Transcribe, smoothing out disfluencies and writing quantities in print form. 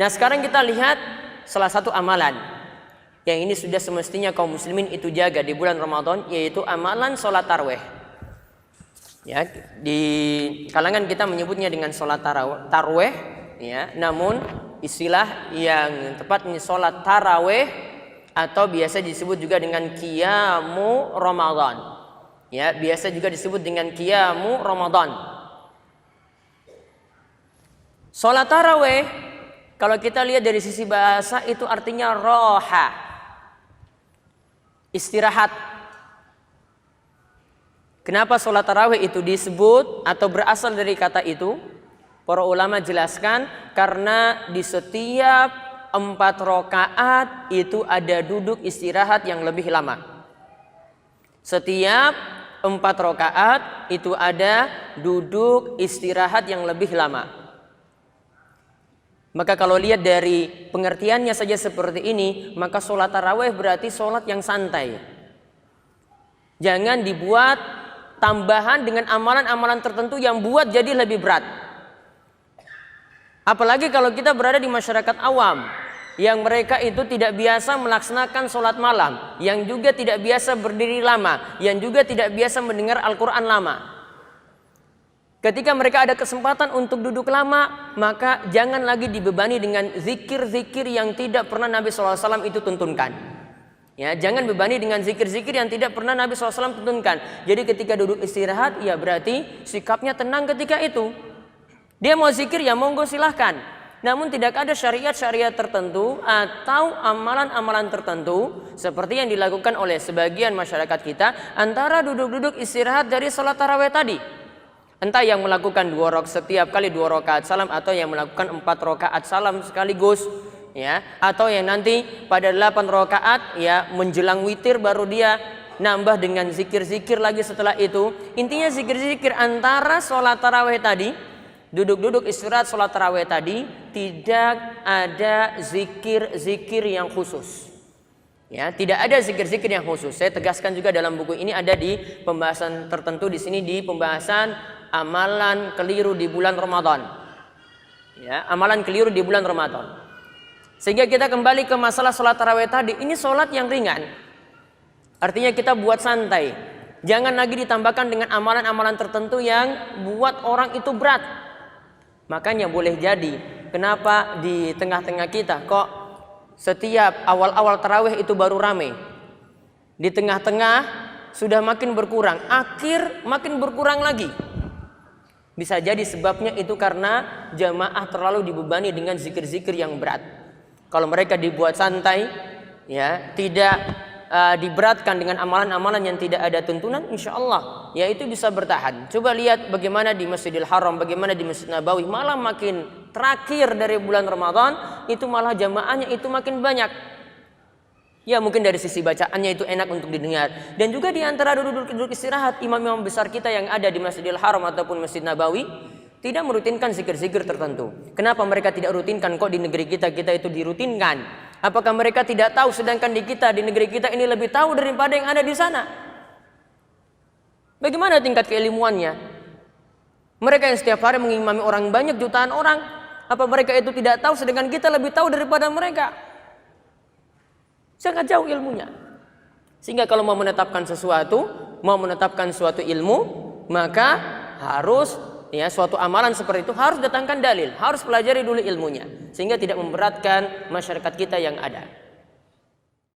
Nah, sekarang kita lihat salah satu amalan yang ini sudah semestinya kaum muslimin itu jaga di bulan Ramadan, yaitu amalan sholat tarawih. Ya, di kalangan kita menyebutnya dengan sholat tarawih, ya. Namun istilah yang tepatnya sholat tarawih atau biasa disebut juga dengan qiyamu Ramadan. Ya, biasa juga disebut dengan qiyamu Ramadan. Sholat tarawih, kalau kita lihat dari sisi bahasa itu artinya roha, istirahat. Kenapa sholat tarawih itu disebut atau berasal dari kata itu? Para ulama jelaskan karena di setiap 4 rakaat itu ada duduk istirahat yang lebih lama. Setiap 4 rakaat itu ada duduk istirahat yang lebih lama. Maka kalau lihat dari pengertiannya saja seperti ini, maka sholat tarawih berarti sholat yang santai. Jangan dibuat tambahan dengan amalan-amalan tertentu yang buat jadi lebih berat. Apalagi kalau kita berada di masyarakat awam, yang mereka itu tidak biasa melaksanakan sholat malam, yang juga tidak biasa berdiri lama, yang juga tidak biasa mendengar Al-Quran lama. Ketika mereka ada kesempatan untuk duduk lama, maka jangan lagi dibebani dengan zikir-zikir yang tidak pernah Nabi SAW itu tuntunkan. Ya, jangan bebani dengan zikir-zikir yang tidak pernah Nabi SAW tuntunkan. Jadi ketika duduk istirahat, ya berarti sikapnya tenang ketika itu. Dia mau zikir, ya monggo silahkan. Namun tidak ada syariat-syariat tertentu atau amalan-amalan tertentu seperti yang dilakukan oleh sebagian masyarakat kita antara duduk-duduk istirahat dari sholat tarawih tadi. Entah yang melakukan setiap kali 2 rakaat salam, atau yang melakukan 4 rakaat salam sekaligus, ya, atau yang nanti pada 8 rakaat ya menjelang witir baru dia nambah dengan zikir-zikir lagi setelah itu. Intinya zikir-zikir antara sholat tarawih tadi, duduk-duduk istirahat sholat tarawih tadi, tidak ada zikir-zikir yang khusus. Ya, tidak ada zikir-zikir yang khusus. Saya tegaskan juga dalam buku ini ada di pembahasan tertentu di sini, di pembahasan amalan keliru di bulan Ramadan. Ya, amalan keliru di bulan Ramadan. Sehingga kita kembali ke masalah sholat tarawih tadi. Ini sholat yang ringan. Artinya kita buat santai. Jangan lagi ditambahkan dengan amalan-amalan tertentu yang buat orang itu berat. Makanya boleh jadi kenapa di tengah-tengah kita kok setiap awal-awal tarawih itu baru rame, di tengah-tengah sudah makin berkurang, akhir makin berkurang lagi. Bisa jadi sebabnya itu karena jamaah terlalu dibebani dengan zikir-zikir yang berat. Kalau mereka dibuat santai, ya, tidak diberatkan dengan amalan-amalan yang tidak ada tuntunan, insya Allah ya itu bisa bertahan. Coba lihat bagaimana di Masjidil Haram, bagaimana di Masjid Nabawi, malah makin terakhir dari bulan Ramadan itu malah jamaahnya itu makin banyak. Ya mungkin dari sisi bacaannya itu enak untuk didengar. Dan juga di antara duduk-duduk istirahat, imam-imam besar kita yang ada di Masjidil Haram ataupun Masjid Nabawi tidak merutinkan zikir-zikir tertentu. Kenapa mereka tidak rutinkan? Kok di negeri kita itu dirutinkan? Apakah mereka tidak tahu sedangkan di negeri kita ini lebih tahu daripada yang ada di sana? Bagaimana tingkat keilmuannya? Mereka yang setiap hari mengimami orang banyak, jutaan orang, apa mereka itu tidak tahu sedangkan kita lebih tahu daripada mereka? Sangat jauh ilmunya. Sehingga kalau mau menetapkan suatu ilmu, maka harus ya suatu amalan seperti itu harus datangkan dalil, harus pelajari dulu ilmunya, sehingga tidak memberatkan masyarakat kita yang ada.